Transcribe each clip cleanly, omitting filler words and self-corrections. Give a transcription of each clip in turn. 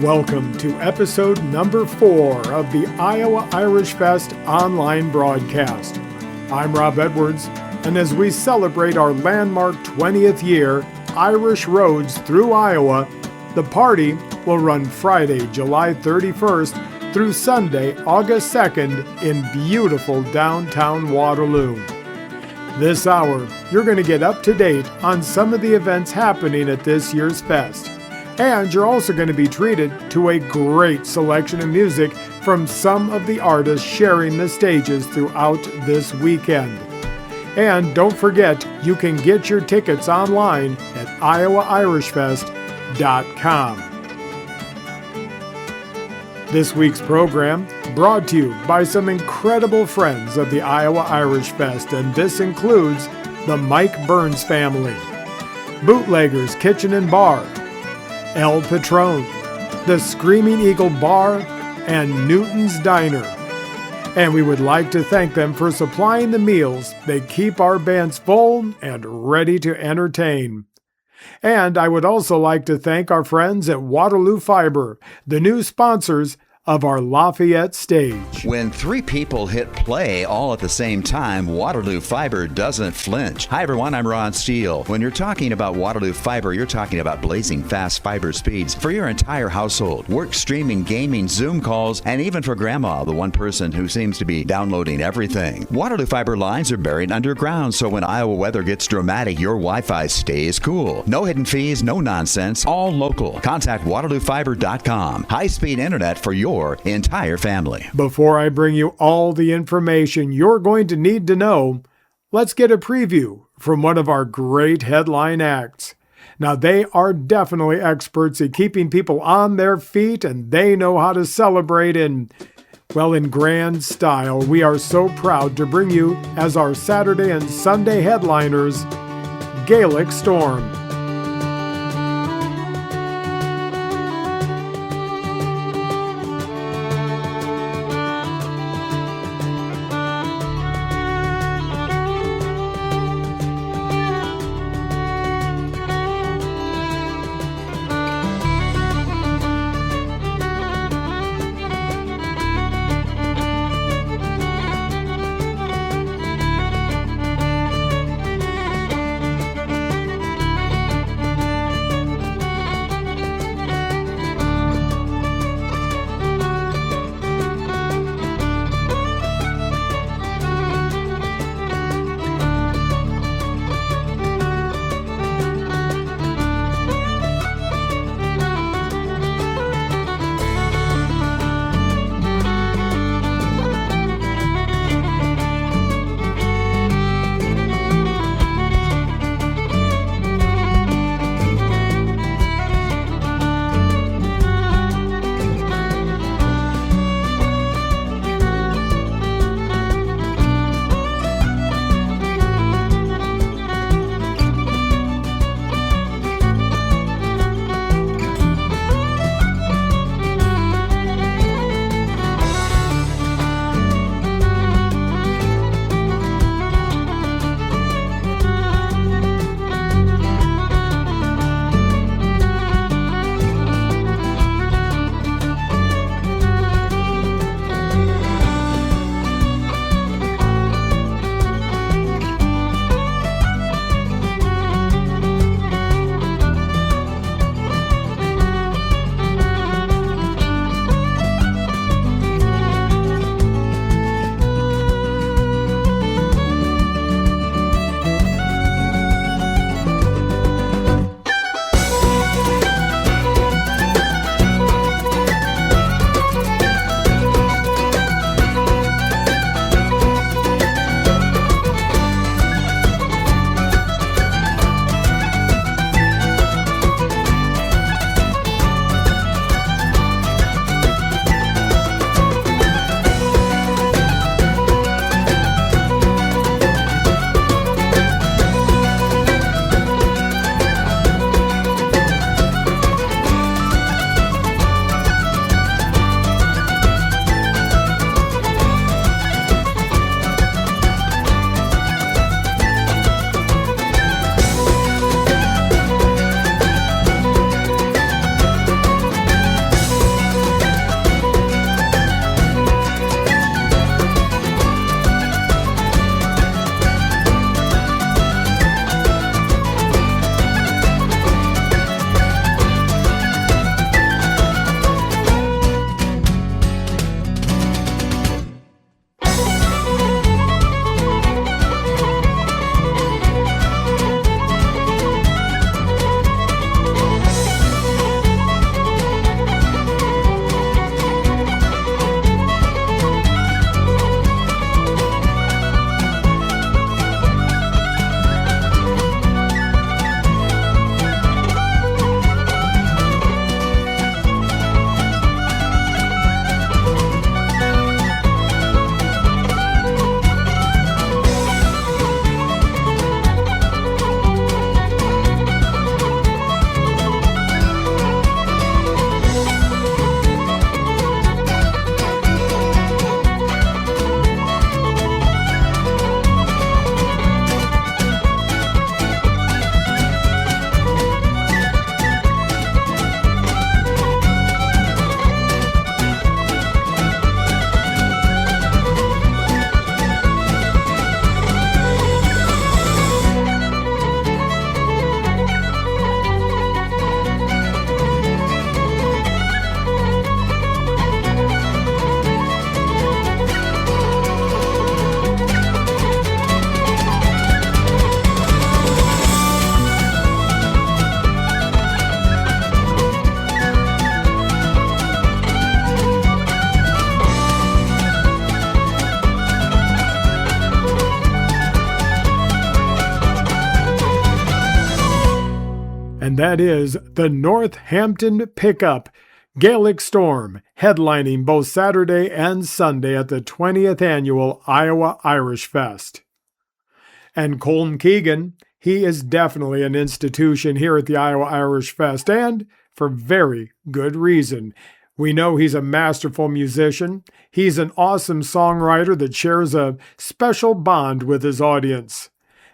Welcome to episode number 4 of the Iowa Irish Fest online broadcast. I'm Rob Edwards, and as we celebrate our landmark 20th year, Irish Roads Through Iowa, the party will run Friday, July 31st through Sunday, August 2nd in beautiful downtown Waterloo. This hour, you're going to get up to date on some of the events happening at this year's fest. And you're also going to be treated to a great selection of music from some of the artists sharing the stages throughout this weekend. And don't forget, you can get your tickets online at iowairishfest.com. This week's program brought to you by some incredible friends of the Iowa Irish Fest, and this includes the Mike Burns family, Bootleggers Kitchen and Bar, El Patron, the Screaming Eagle Bar, and Newton's Diner. And we would like to thank them for supplying the meals that keep our bands full and ready to entertain. And I would also like to thank our friends at Waterloo Fiber, the new sponsors of our Lafayette stage. When 3 people hit play all at the same time, Waterloo Fiber doesn't flinch. Hi everyone, I'm Ron Steele. When you're talking about Waterloo Fiber, you're talking about blazing fast fiber speeds for your entire household. Work, streaming, gaming, Zoom calls, and even for Grandma, the one person who seems to be downloading everything. Waterloo Fiber lines are buried underground, so when Iowa weather gets dramatic, your Wi-Fi stays cool. No hidden fees, no nonsense, all local. Contact waterloofiber.com. High-speed internet for your entire family. Before I bring you all the information you're going to need to know, let's get a preview from one of our great headline acts. Now, they are definitely experts at keeping people on their feet, and they know how to celebrate in grand style. We are so proud to bring you, as our Saturday and Sunday headliners, Gaelic Storm. and that is the Northampton Pickup Gaelic Storm, headlining both Saturday and Sunday at the 20th Annual Iowa Irish Fest. And Colm Keegan, he is definitely an institution here at the Iowa Irish Fest, and for very good reason. We know he's a masterful musician. He's an awesome songwriter that shares a special bond with his audience.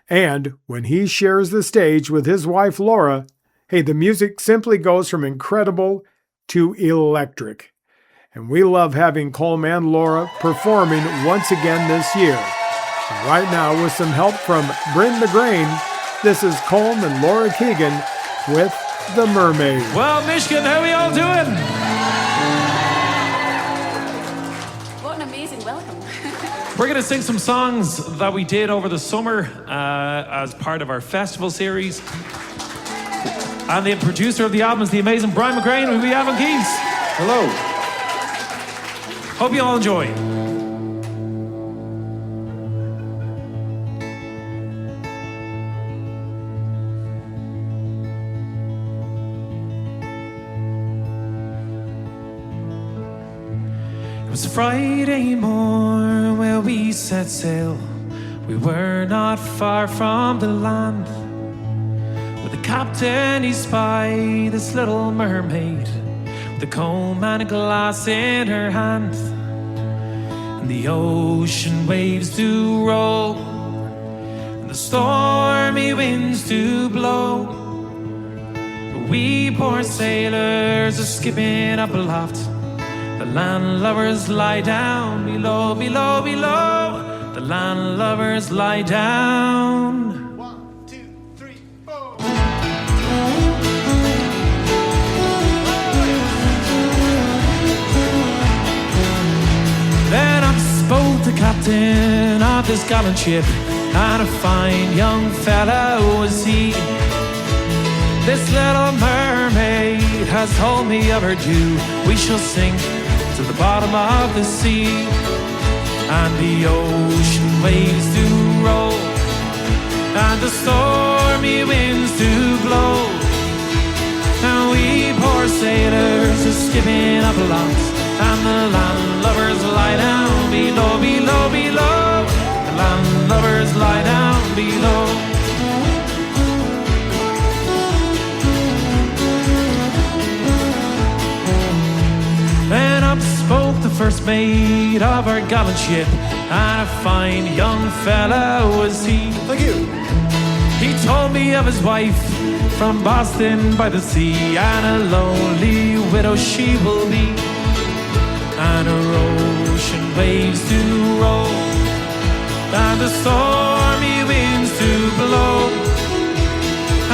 And when he shares the stage with his wife Laura, hey, the music simply goes from incredible to electric. And we love having Colm and Laura performing once again this year. And right now, with some help from Bryn McGrain, this is Colm and Laura Keegan with The Mermaid. Well, Michigan, how are we all doing? What an amazing welcome. We're going to sing some songs that we did over the summer as part of our festival series. And the producer of the album is the amazing Brian McGrain, who we have on keys. Hello. Hope you all enjoy. It was a Friday morn where we set sail. We were not far from the land. With the captain he spied this little mermaid, with a comb and a glass in her hand. And the ocean waves do roll, and the stormy winds do blow. But we poor sailors are skipping up aloft. The landlubbers lie down below, below, below. The landlubbers lie down. Then up spoke the captain of this gallant ship, and a fine young fellow was he. This little mermaid has told me of her due. We shall sink to the bottom of the sea, and the ocean waves do roll, and the stormy winds do blow. And we poor sailors are skipping up aloft, and the landlubbers lie down below, below, below. The landlubbers lie down below. Then up spoke the first mate of our gallant ship, and a fine young fella was he. Thank you. He told me of his wife from Boston by the sea, and a lonely widow she will be. And her ocean waves do roll, and the stormy winds do blow.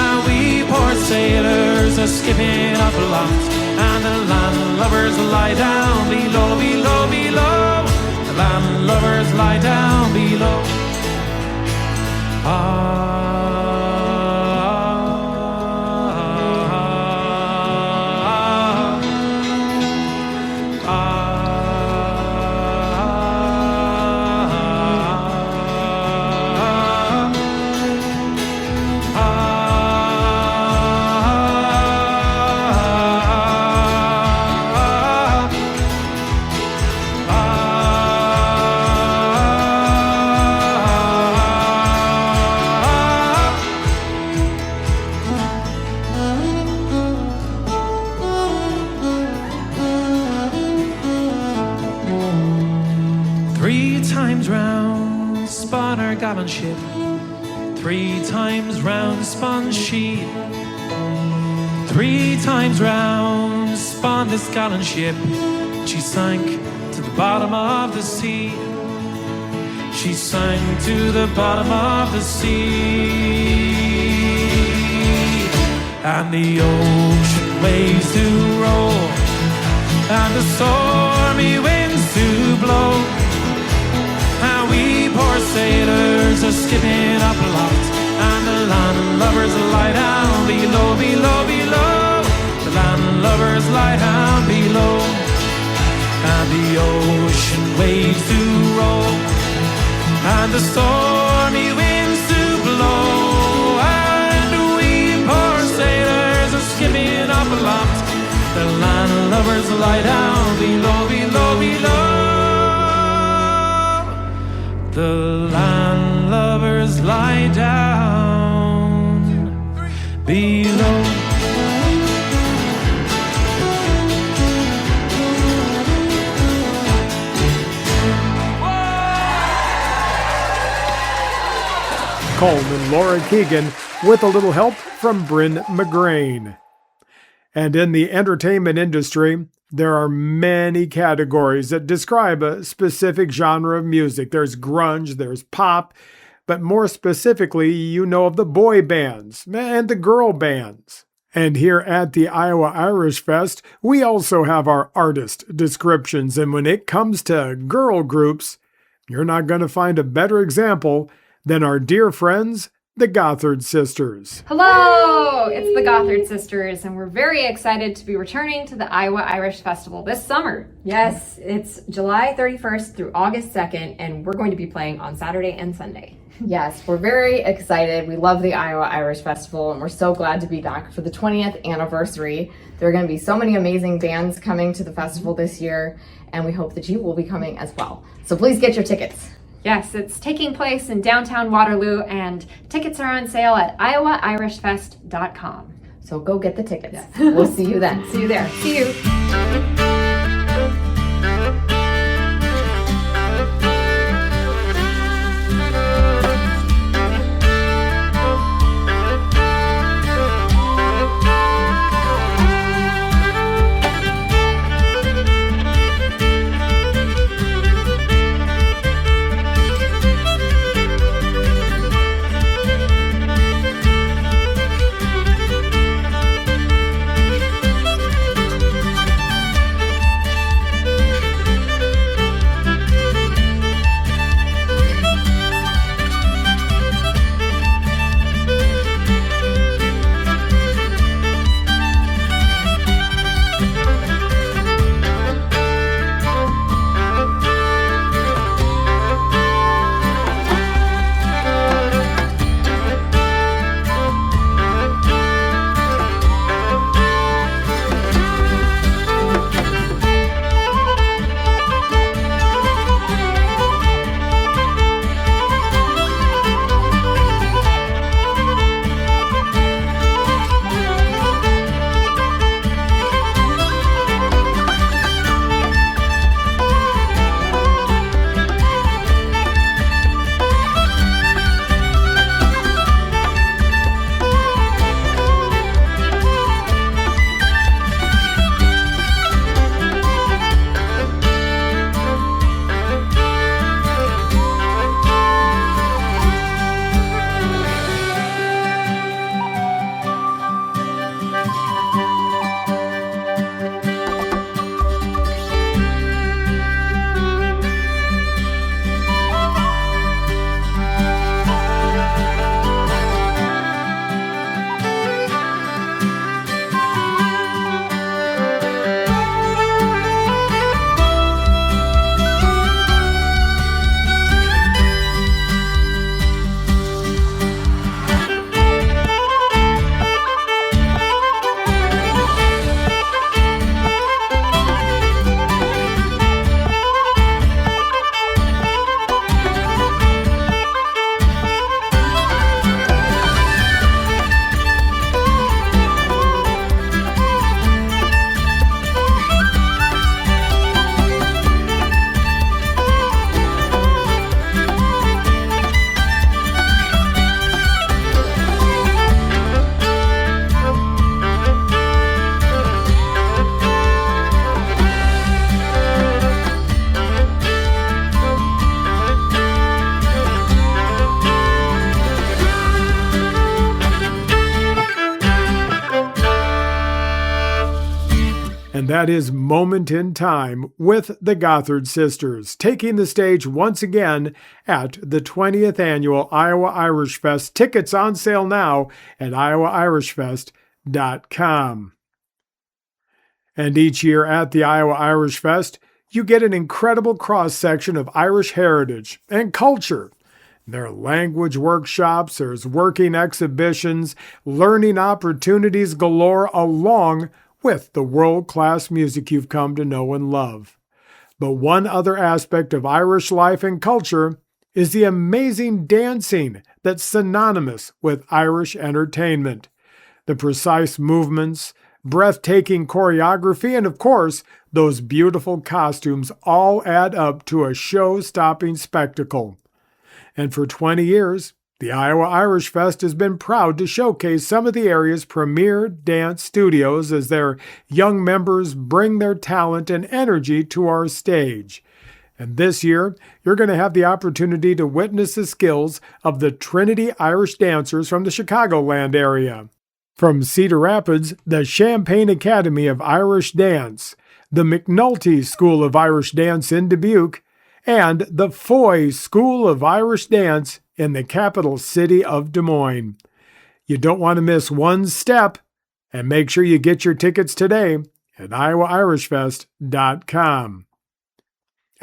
And we poor sailors are skipping up aloft, and the landlubbers lie down below, below, below. The landlubbers lie down below. Ship. 3 times round spun she. 3 times round spun this gallant ship. She sank to the bottom of the sea. She sank to the bottom of the sea. And the ocean waves do roll, and the stormy winds do blow. And we poor sailors are skipping up aloft, and the landlubbers lie down below, below, below. The landlubbers lie down below. And the ocean waves do roll, and the stormy winds do blow. And we poor sailors The landlubbers lie down below, below, below. The landlubbers lie down below. Colm and Laura Keegan with a little help from Bryn McGrain. And in the entertainment industry, there are many categories that describe a specific genre of music. There's grunge, there's pop, but more specifically, you know of the boy bands and the girl bands. And here at the Iowa Irish Fest, we also have our artist descriptions. And when it comes to girl groups, you're not going to find a better example than our dear friends, the Gothard sisters. Hello! It's the Gothard sisters, and we're very excited to be returning to the Iowa Irish Festival this summer. Yes, it's July 31st through August 2nd, and we're going to be playing on Saturday and Sunday. Yes, we're very excited. We love the Iowa Irish Festival, and we're so glad to be back for the 20th anniversary. There are going to be so many amazing bands coming to the festival this year, and we hope that you will be coming as well. So please get your tickets. Yes, it's taking place in downtown Waterloo, and tickets are on sale at iowairishfest.com. So go get the tickets. We'll see you then. See you there. See you. And that is Moment in Time with the Gothard sisters, taking the stage once again at the 20th Annual Iowa Irish Fest. Tickets on sale now at iowairishfest.com. And each year at the Iowa Irish Fest, you get an incredible cross-section of Irish heritage and culture. There are language workshops, there's working exhibitions, learning opportunities galore, along with the world-class music you've come to know and love. But one other aspect of Irish life and culture is the amazing dancing that's synonymous with Irish entertainment. The precise movements, breathtaking choreography, and of course, those beautiful costumes all add up to a show-stopping spectacle. And for 20 years, the Iowa Irish Fest has been proud to showcase some of the area's premier dance studios as their young members bring their talent and energy to our stage. And this year, you're going to have the opportunity to witness the skills of the Trinity Irish dancers from the Chicagoland area. From Cedar Rapids, the Champaign Academy of Irish Dance, the McNulty School of Irish Dance in Dubuque, and the Foy School of Irish Dance in the capital city of Des Moines. You don't want to miss one step, and make sure you get your tickets today at iowairishfest.com.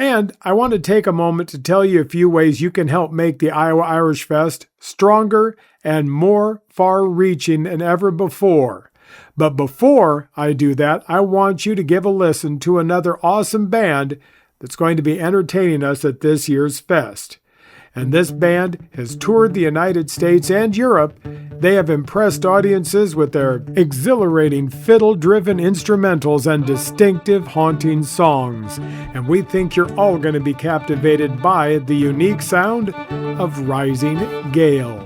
And I want to take a moment to tell you a few ways you can help make the Iowa Irish Fest stronger and more far-reaching than ever before. But before I do that, I want you to give a listen to another awesome band that's going to be entertaining us at this year's fest. And this band has toured the United States and Europe. They have impressed audiences with their exhilarating fiddle-driven instrumentals and distinctive haunting songs. And we think you're all going to be captivated by the unique sound of Rising Gael.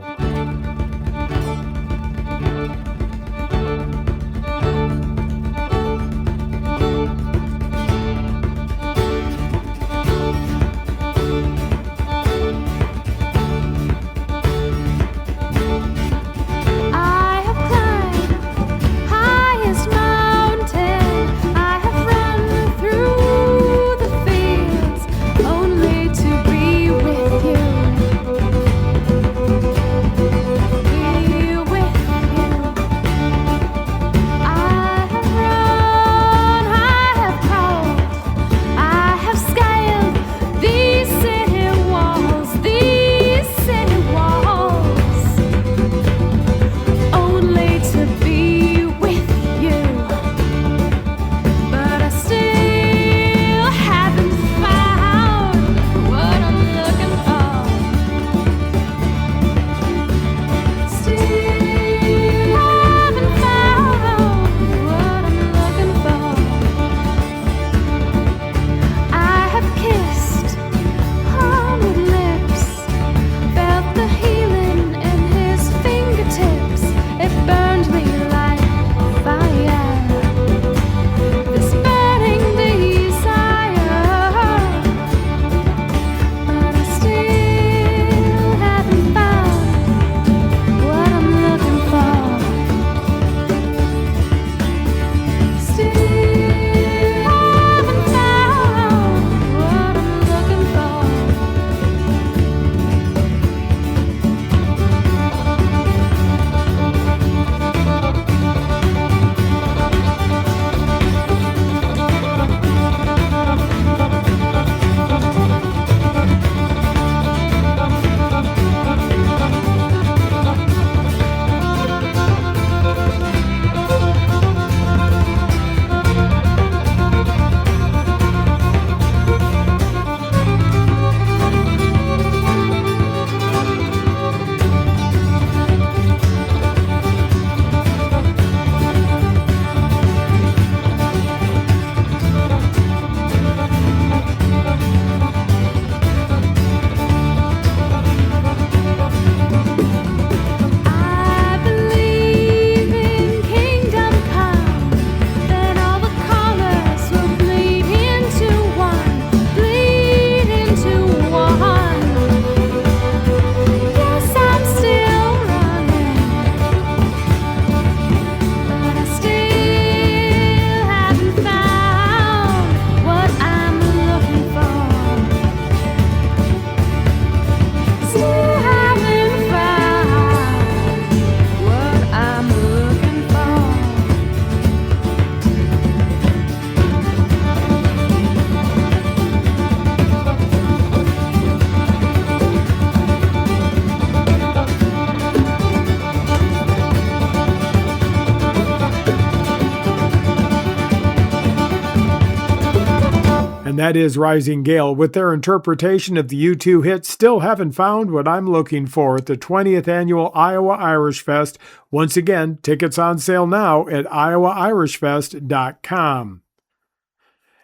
that is Rising Gael, with their interpretation of the U2 hit Still Haven't Found What I'm Looking For at the 20th Annual Iowa Irish Fest. Once again, tickets on sale now at iowairishfest.com.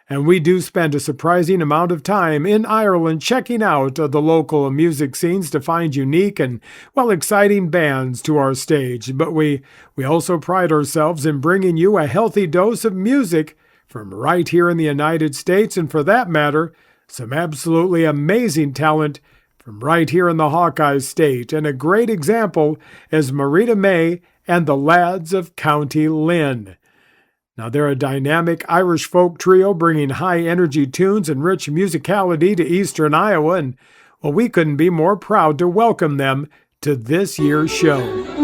And we do spend a surprising amount of time in Ireland checking out the local music scenes to find unique and, well, exciting bands to our stage. But we also pride ourselves in bringing you a healthy dose of music from right here in the United States, and for that matter, some absolutely amazing talent from right here in the Hawkeye State. And a great example is Marita May and the Lads of County Linn. Now, they're a dynamic Irish folk trio bringing high-energy tunes and rich musicality to eastern Iowa, and, well, we couldn't be more proud to welcome them to this year's show.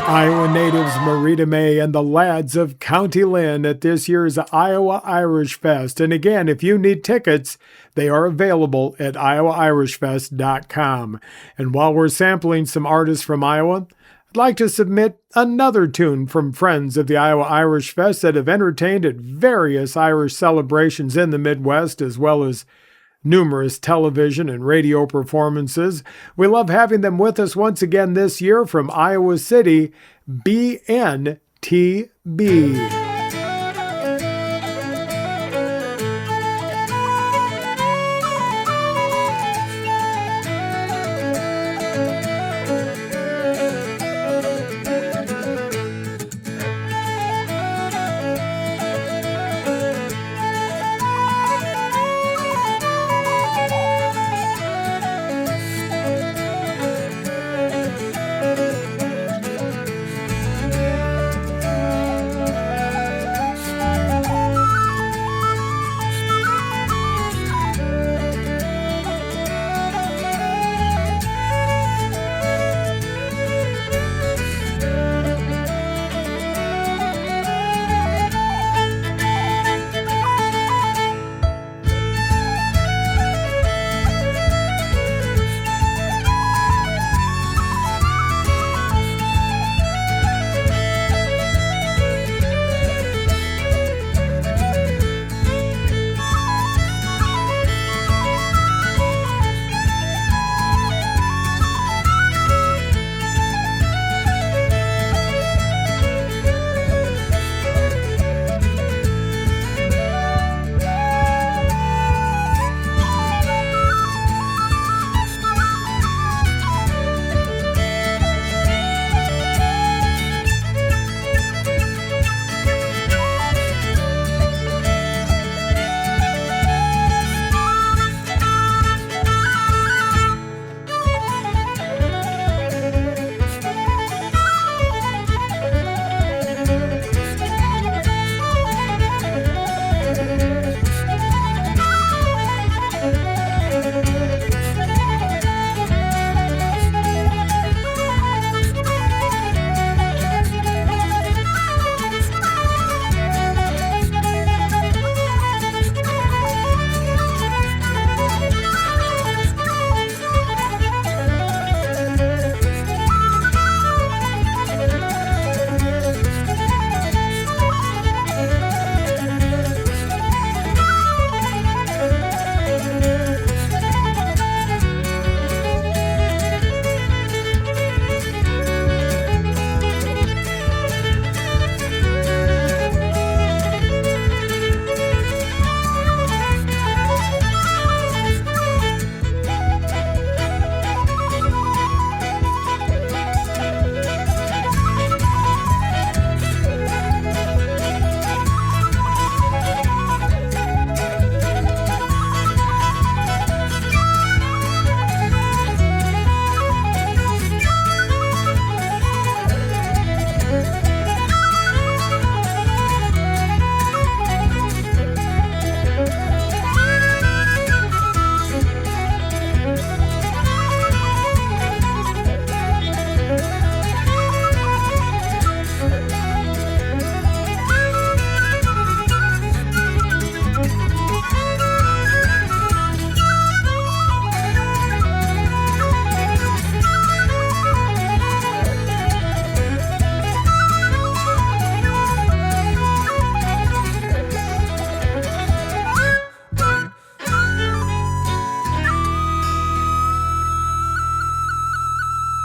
Iowa natives Marita May and the Lads of County Linn at this year's Iowa Irish Fest. And again, if you need tickets, they are available at iowairishfest.com. And while we're sampling some artists from Iowa, I'd like to submit another tune from friends of the Iowa Irish Fest that have entertained at various Irish celebrations in the Midwest, as well as numerous television and radio performances. We love having them with us once again this year from Iowa City, BNTB.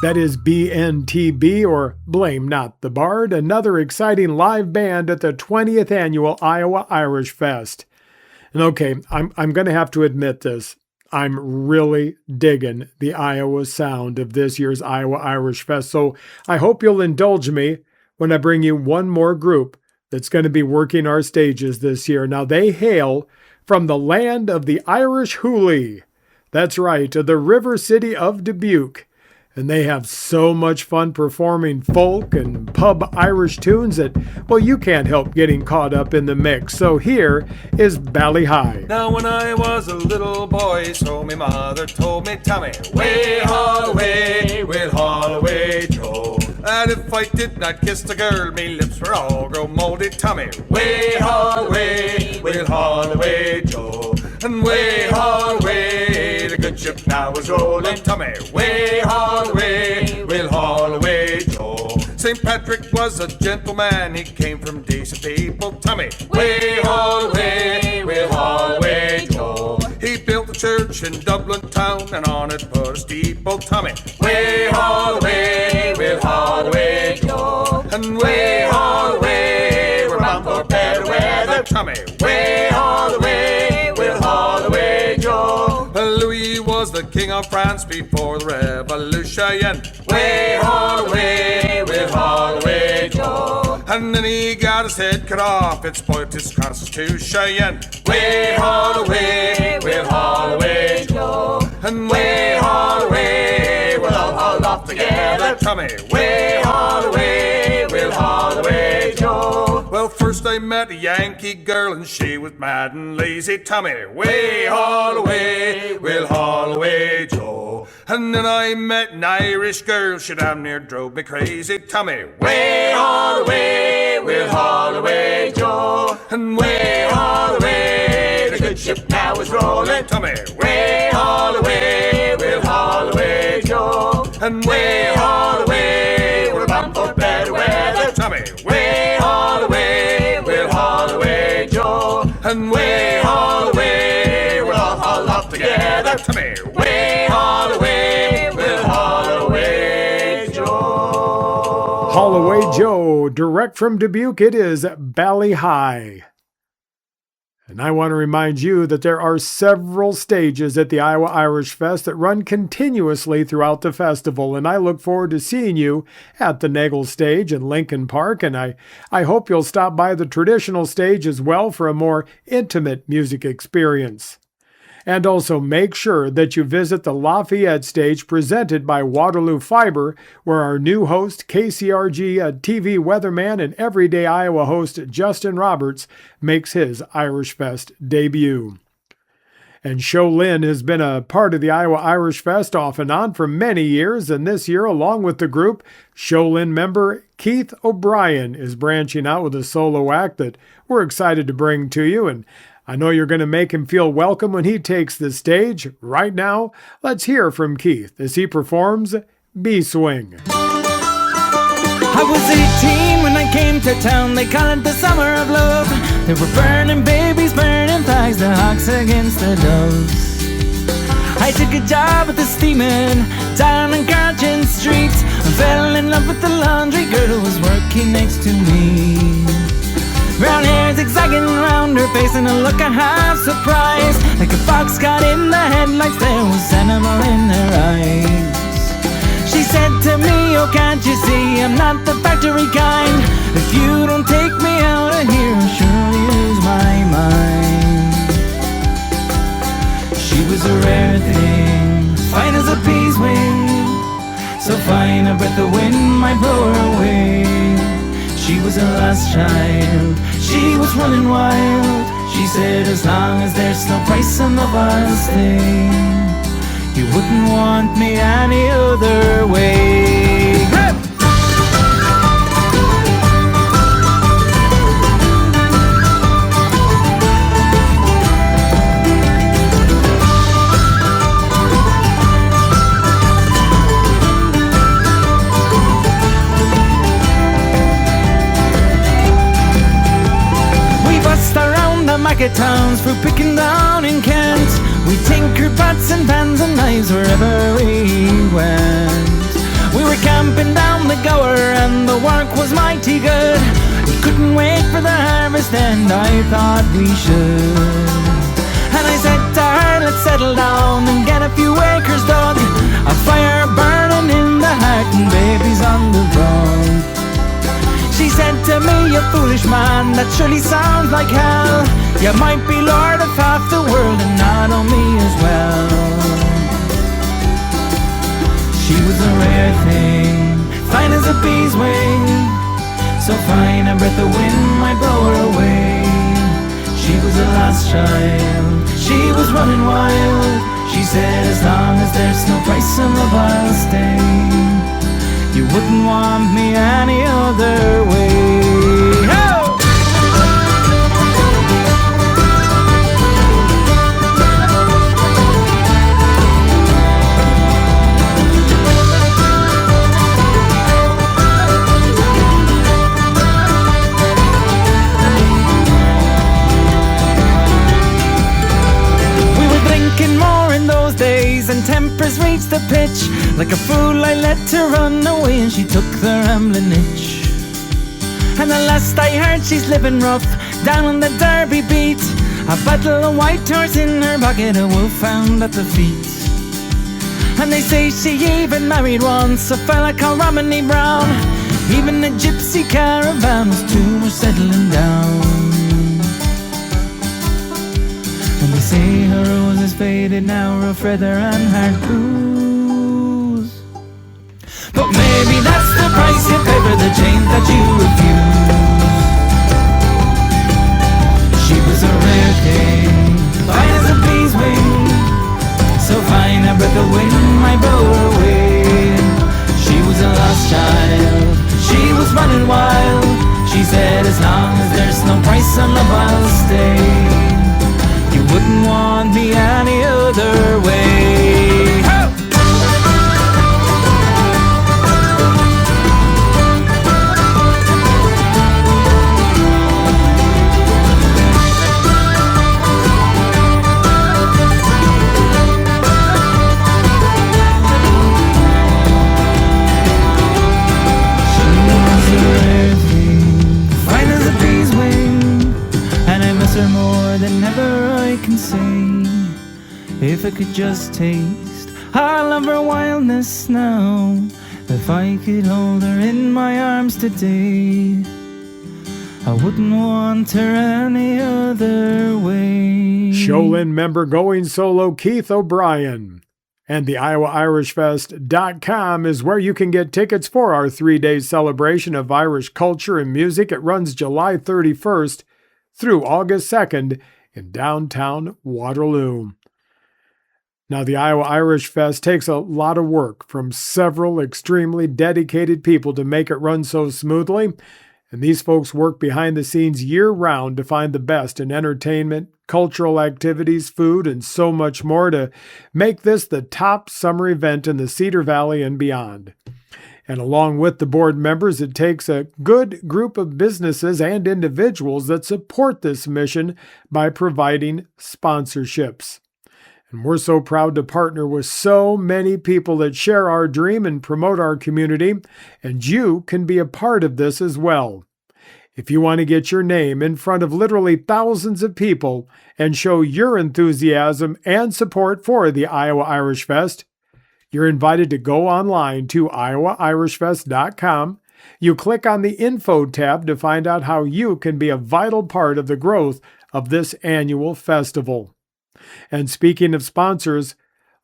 That is BNTB, or Blame Not the Bard, another exciting live band at the 20th Annual Iowa Irish Fest. And okay, I'm going to have to admit this. I'm really digging the Iowa sound of this year's Iowa Irish Fest, so I hope you'll indulge me when I bring you one more group that's going to be working our stages this year. Now, they hail from the land of the Irish Hoolie. That's right, the river city of Dubuque. And they have so much fun performing folk and pub Irish tunes that, well, you can't help getting caught up in the mix. So here is Ballyheigue. Now when I was a little boy, so me mother told me, Tommy, way Holloway, we'll Holloway Joe. And if I did not kiss the girl, me lips were all grow moldy, Tommy, way Holloway, we'll Holloway Joe. And way Holloway, the good ship now is rolling, Tommy, way Holloway, we'll Holloway Joe. St. Patrick was a gentleman, he came from decent people, Tommy, way Holloway, we'll Holloway Joe. He built a church in Dublin town, and on it put a steeple, Tommy, way Holloway, we'll Holloway Joe. And way Holloway, we're bound for better weather, Tommy, way Holloway, we'll Holloway Joe. Louis was the king of France before the revolution, way Holloway, we'll Holloway Joe. And then he got his head cut off, it spoiled his constitution, way Holloway, we'll Holloway Joe. And way Holloway, we'll all haul off together, Tommy, way Holloway, we'll Holloway Joe. Well, first I met a Yankee girl and she was mad and lazy, Tommy, way Holloway, we'll Holloway Joe. And then I met an Irish girl, she damn near drove me crazy, Tommy, way Holloway, we'll Holloway Joe. And way Holloway, the good ship now is rolling, Tommy, way Holloway, we'll Holloway Joe. And way Holloway, we're bound for better weather, Tommy, way Holloway, we'll Holloway Joe. And way Holloway, we'll all haul off together, Tommy, way Holloway, we'll Holloway Joe. Holloway Joe, direct from Dubuque, it is Ballyheigue. And I want to remind you that there are several stages at the Iowa Irish Fest that run continuously throughout the festival, and I look forward to seeing you at the Nagel stage in Lincoln Park, and I hope you'll stop by the traditional stage as well for a more intimate music experience. And also make sure that you visit the Lafayette stage presented by Waterloo Fiber, where our new host, KCRG TV weatherman and everyday Iowa host Justin Roberts makes his Irish Fest debut. And Linn has been a part of the Iowa Irish Fest off and on for many years, and this year, along with the group, Linn member Keith O'Brien is branching out with a solo act that we're excited to bring to you, and I know you're going to make him feel welcome when he takes the stage. Right now, let's hear from Keith as he performs B-Swing. I was 18 when I came to town, they call it the summer of love. They were burning babies, burning flags, the hawks against the doves. I took a job at the steaming down on Gargin Street. I fell in love with the laundry girl who was working next to me. Brown hair zigzagging around her face and a look of half surprise. Like a fox caught in the headlights, there was animal in her eyes. She said to me, oh can't you see, I'm not the factory kind. If you don't take me out of here, I'll surely lose my mind. She was a rare thing, fine as a bee's wing, so fine a breath of wind might blow her away. She was a lost child, she was running wild. She said as long as there's no price on love I'll stay. You wouldn't want me any other way. Hey! Market towns for picking down in Kent. We tinkered pots and pans and knives wherever we went. tramping down the gower and the work was mighty good. We couldn't wait for the harvest and I thought we should. And I said to her, let's settle down and get a few acres dug. A fire burning in the heart and babies on the run. She said to me, you foolish man, that surely sounds like hell. You might be lord of half the world and not on me as well. She was a rare thing, fine as a bee's wing, so fine a breath of wind might blow her away. She was a last child, she was running wild. She said as long as there's no price in love I'll stay. You wouldn't want me any other way. Oh! And tempers reached the pitch. Like a fool I let her run away and she took the rambling itch. And the last I heard she's living rough down on the Derby beat. A bottle of white horse in her pocket, a wolf found at the feet. And they say she even married once a fella called Romney Brown. Even the gypsy caravan was too much settling down. And they say her rose is faded now, her feather and her blues. But maybe that's the price you pay for the chains that you refuse. She was a rare thing, fine as a bee's wing, so fine a breath of wind might blow her away. She was a lost child, she was running wild. She said as long as there's no price on love I'll stay. You wouldn't want me any other way. Ho! She was a rare thing, fine as a bee's wing, and I miss her more than ever I can say. If I could just taste all of her wildness now, if I could hold her in my arms today, I wouldn't want her any other way. Linn member going solo Keith O'Brien. And the IowaIrishFest.com is where you can get tickets for our 3-day celebration of Irish culture and music. It runs July 31st through August 2nd in downtown Waterloo. Now, the Iowa Irish Fest takes a lot of work from several extremely dedicated people to make it run so smoothly, and these folks work behind the scenes year-round to find the best in entertainment, cultural activities, food, and so much more to make this the top summer event in the Cedar Valley and beyond. And along with the board members, it takes a good group of businesses and individuals that support this mission by providing sponsorships. And we're so proud to partner with so many people that share our dream and promote our community, and you can be a part of this as well. If you want to get your name in front of literally thousands of people and show your enthusiasm and support for the Iowa Irish Fest, you're invited to go online to IowaIrishFest.com. You click on the Info tab to find out how you can be a vital part of the growth of this annual festival. And speaking of sponsors,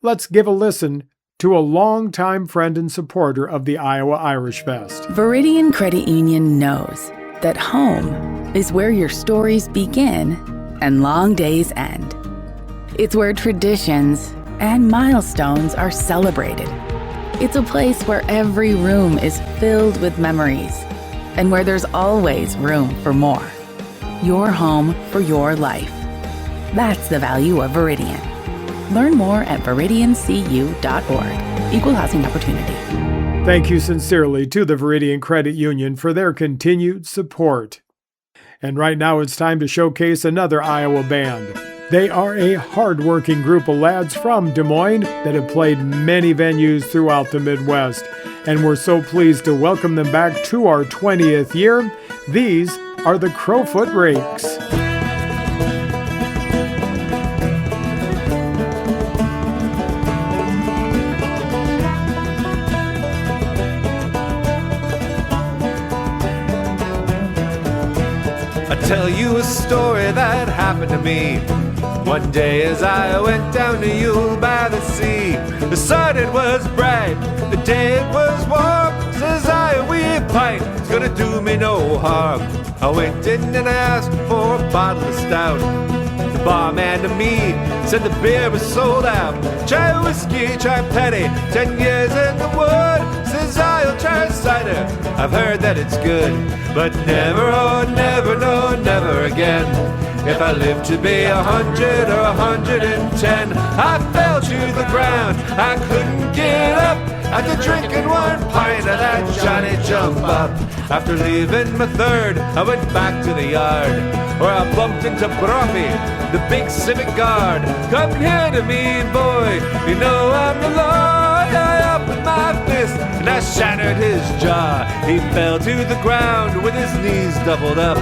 let's give a listen to a longtime friend and supporter of the Iowa Irish Fest. Viridian Credit Union knows that home is where your stories begin and long days end. It's where traditions and milestones are celebrated. It's a place where every room is filled with memories and where there's always room for more. Your home for your life. That's the value of Viridian. Learn more at viridiancu.org. Equal housing opportunity. Thank you sincerely to the Viridian Credit Union for their continued support. And right now it's time to showcase another Iowa band. They are a hard-working group of lads from Des Moines that have played many venues throughout the Midwest. and we're so pleased to welcome them back to our 20th year. These are the Crowfoot Rakes. Tell you a story that happened to me. One day as I went down to Yule by the sea, the sun it was bright, the day it was warm. Says I, a wee pint, it's gonna do me no harm. I went in and I asked for a bottle of stout. The barman to me said the beer was sold out. Try whiskey, try penny, 10 years in the wood. Says I'll try cider, I've heard that it's good. But never, oh never, no, never again. If I live to be 100 or 110, I fell to the ground, I couldn't get up. After drinking one pint of that Johnny Jump Up. After leaving my third, I went back to the yard, where I bumped into Broppy, the big civic guard. Come here to me, boy, you know I'm the law. I opened my fist and I shattered his jaw. He fell to the ground with his knees doubled up.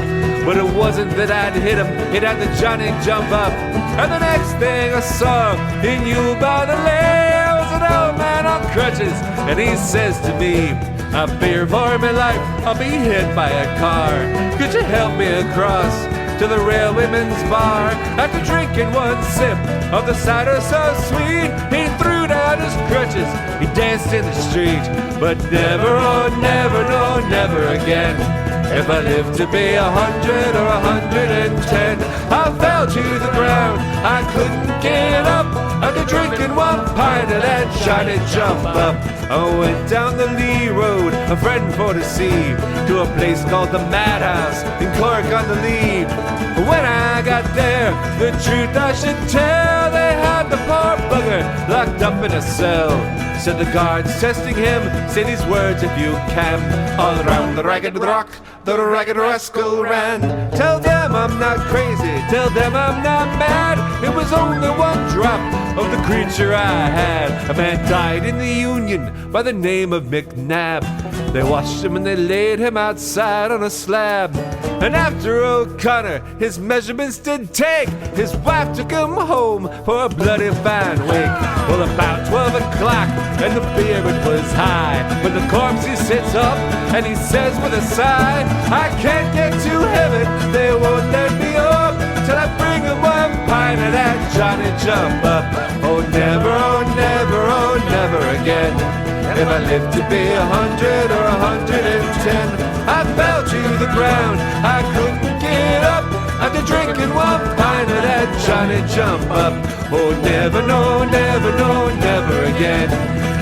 But it wasn't that I'd hit him, it had the Johnny Jump Up. And the next thing I saw, he knew by the lay, I was an old man on crutches. And he says to me, I fear for my life, I'll be hit by a car. Could you help me across to the railwayman's bar? After drinking one sip of the cider so sweet, he threw down his crutches, he danced in the street. But never, oh never, no, never again. If I live to be 100 or 110, I fell to the ground, I couldn't get up. After drinking one pint of that Johnny Jump Up, I went down the Lee Road, a friend for to see, to a place called the Madhouse in Cork on the Lee. When I got there, the truth I should tell, they had the poor bugger locked up in a cell. Said the guards testing him, say these words if you can. All around the ragged rock, the ragged rascal ran. Tell them I'm not crazy, tell them I'm not mad. It was only one drop of the creature I had. A man died in the Union by the name of McNabb. They washed him and they laid him outside on a slab. And after O'Connor his measurements did take, his wife took him home for a bloody fine wake. Well, about 12 o'clock and the beer it was high, when the corpse he sits up and he says with a sigh, I can't get to heaven, they won't let me up till I bring them one pint of that Johnny Jump Up. Oh never, oh never, oh never again. If I live to be 100 or 110, I fell to the ground, I couldn't get up. After drinking one pint of that Johnny Jump Up. Oh never, no, never, no, never again.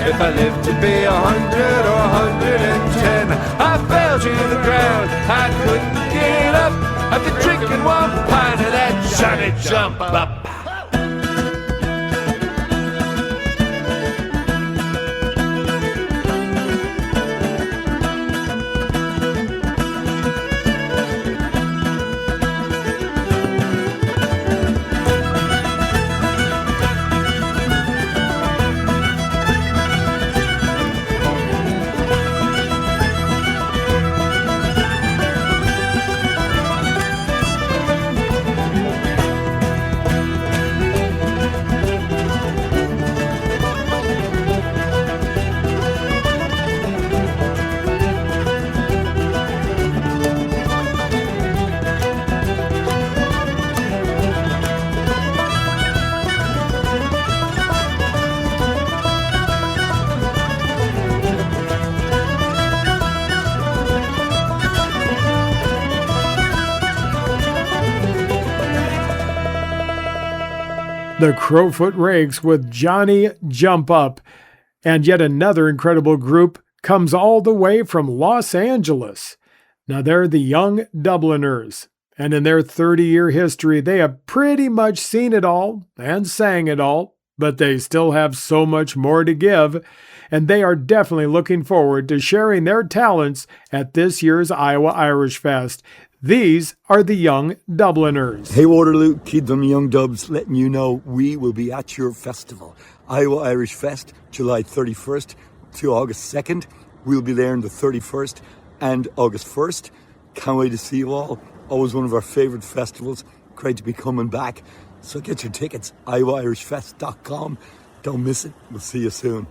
If I live to be 100 or 110, I fell to the ground, I couldn't get up. After drinking one pint of that Johnny Jump Up. The Crowfoot Rakes with Johnny Jump Up. And yet another incredible group comes all the way from Los Angeles. Now they're the Young Dubliners. And in their 30-year history, they have pretty much seen it all and sang it all, but they still have so much more to give. And they are definitely looking forward to sharing their talents at this year's Iowa Irish Fest. These are the Young Dubliners. Hey Waterloo, Keegan from Young Dubs, letting you know we will be at your festival. Iowa Irish Fest, July 31st to August 2nd. We'll be there on the 31st and August 1st. Can't wait to see you all. Always one of our favourite festivals. Great to be coming back. So get your tickets, iowairishfest.com. Don't miss it. We'll see you soon.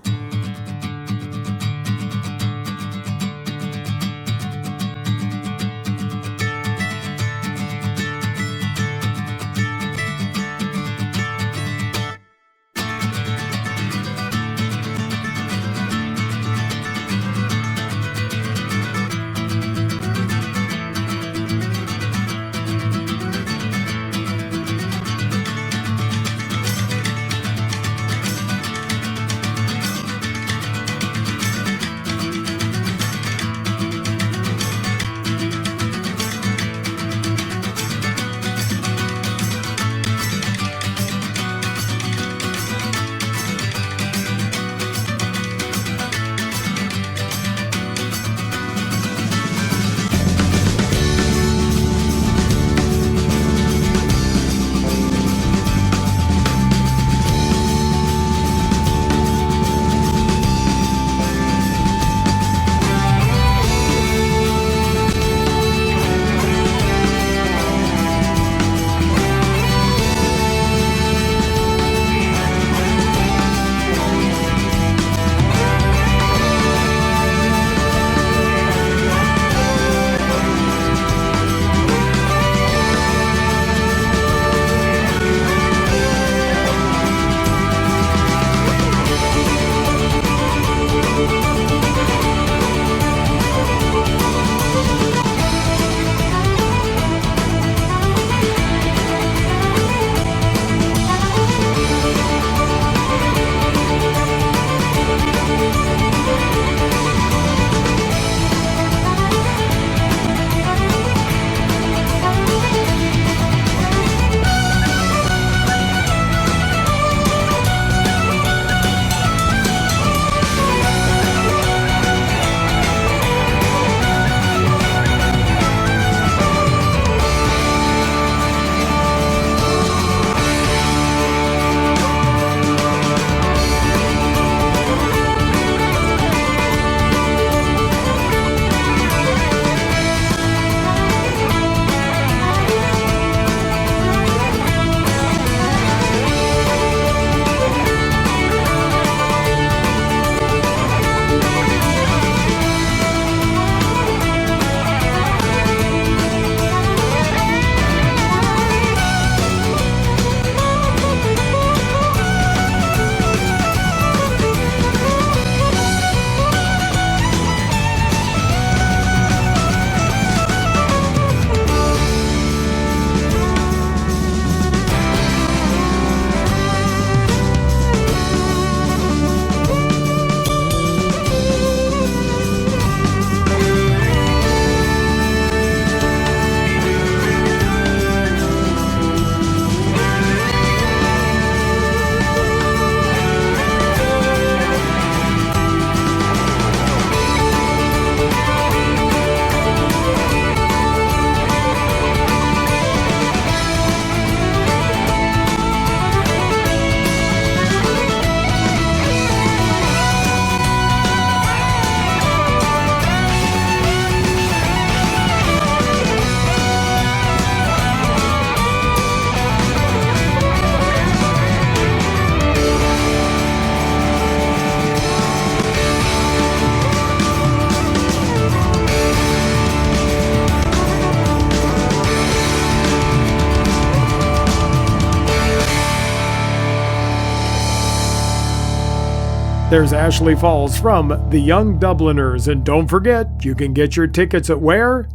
There's Ashley Falls from the Young Dubliners, and don't forget, you can get your tickets at where?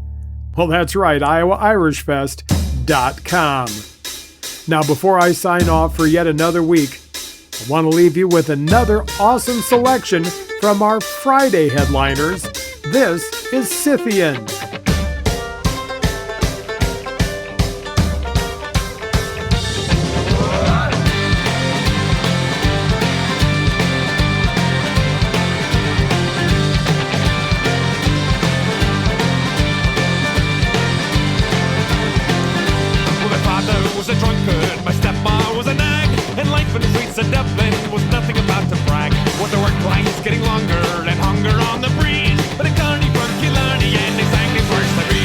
Well, that's right, iowairishfest.com. Now, before I sign off for yet another week, I want to leave you with another awesome selection from our Friday headliners. This is Scythian. In Dublin was nothing about to brag. What the work line is getting longer and hunger longer on the breeze, but a carny from Killarney and exactly first to be.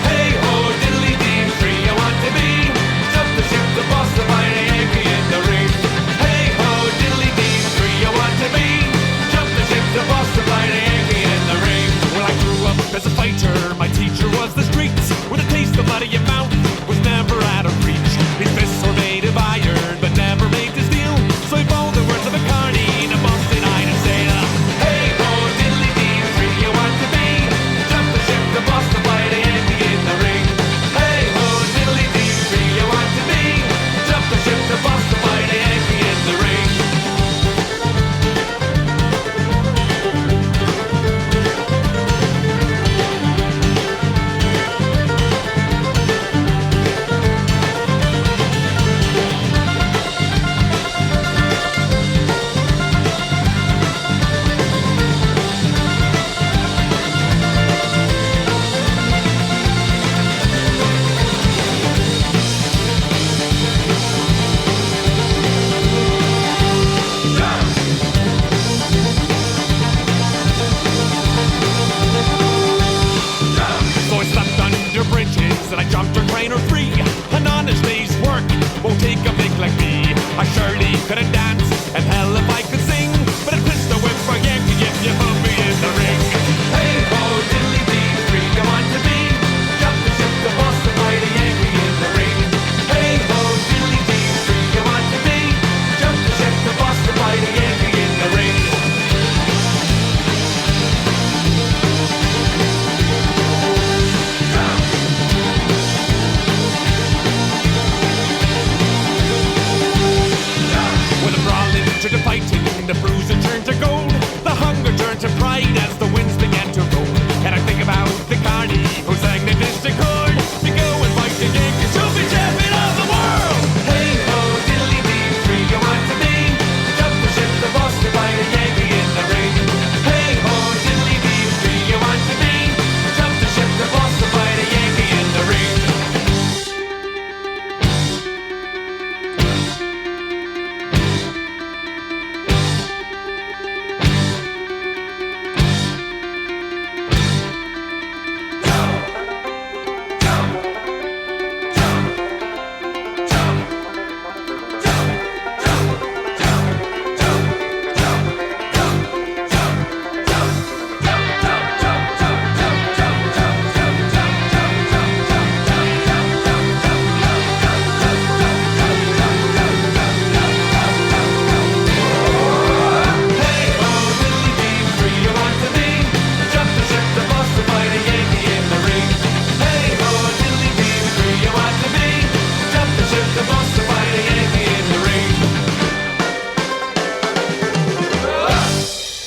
Hey ho, diddly dee free, I want to be. Jump the ship, the boss, the fire, the Yankee in the ring. Hey ho, diddly dee free, I want to be. Jump the ship, the boss, the fire, the Yankee in the ring. Well, I grew up as a fighter, my teacher was the streets, with a taste of blood in your mouth was never out of reach. His fists were made of iron, but never made to steel. So he bowled the words of a carny in a busted iron and said, hey ho, diddly dee free, you want to be. Jump the ship, the boss, the fire, the Yankee in the ring. Hey ho, diddly dee free, you want to be. Jump the ship, the boss, the fire, the Yankee in the ring. So I slept under bridges and I jumped a train or three. An honest day's work won't take a big like me. I surely couldn't dance, and hell if I could sing, but a twist the whip for Yankee if you put me in the ring. Hey ho, diddly dee free, you want to be. Jump the ship, the boss, the fire, the Yankee in the ring. Hey ho, diddly dee free, you want to be. Jump the ship, the boss, the fire, the Yankee in the ring. When the brawling turned to fighting, the bruising turned to gold, the hunger turned to pride as the winds began to roll. And I think about the carny who sang the distant chord to go and fight the Yankees to be champion of the world. Hey ho, diddly dee free, you want to be. Jump the ship, the boss, the fire, the Yankee in the ring. Hey ho, diddly dee free, you want to be. Jump the ship, the boss, the fire, the Yankee in the ring.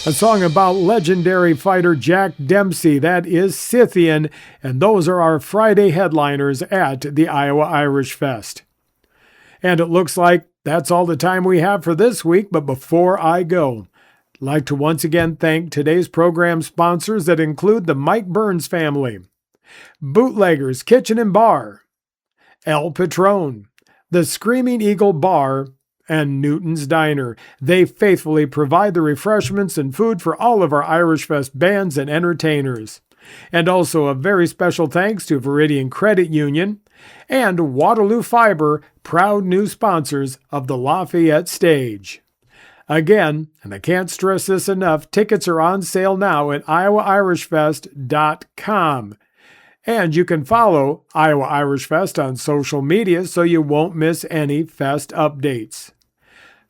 A song about legendary fighter Jack Dempsey. That is Scythian, and those are our Friday headliners at the Iowa Irish Fest. And it looks like that's all the time we have for this week, but before I go, I'd like to once again thank today's program sponsors that include the Mike Burns family, Bootleggers Kitchen and Bar, El Patron, the Screaming Eagle Bar, and Newton's Diner. They faithfully provide the refreshments and food for all of our Irish Fest bands and entertainers. And also a very special thanks to Viridian Credit Union and Waterloo Fiber, proud new sponsors of the Lafayette stage. Again, and I can't stress this enough, tickets are on sale now at iowairishfest.com. And you can follow Iowa Irish Fest on social media so you won't miss any fest updates.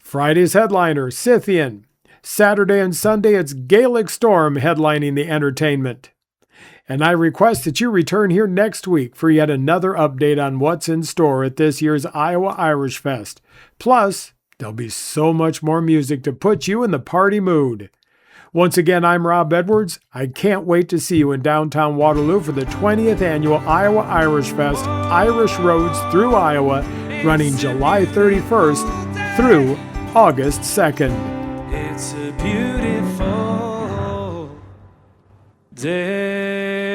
Friday's headliner, Scythian. Saturday and Sunday, it's Gaelic Storm headlining the entertainment. And I request that you return here next week for yet another update on what's in store at this year's Iowa Irish Fest. Plus, there'll be so much more music to put you in the party mood. Once again, I'm Rob Edwards. I can't wait to see you in downtown Waterloo for the 20th annual Iowa Irish Fest, Irish Roads Through Iowa, running July 31st through August 2nd. It's a beautiful day.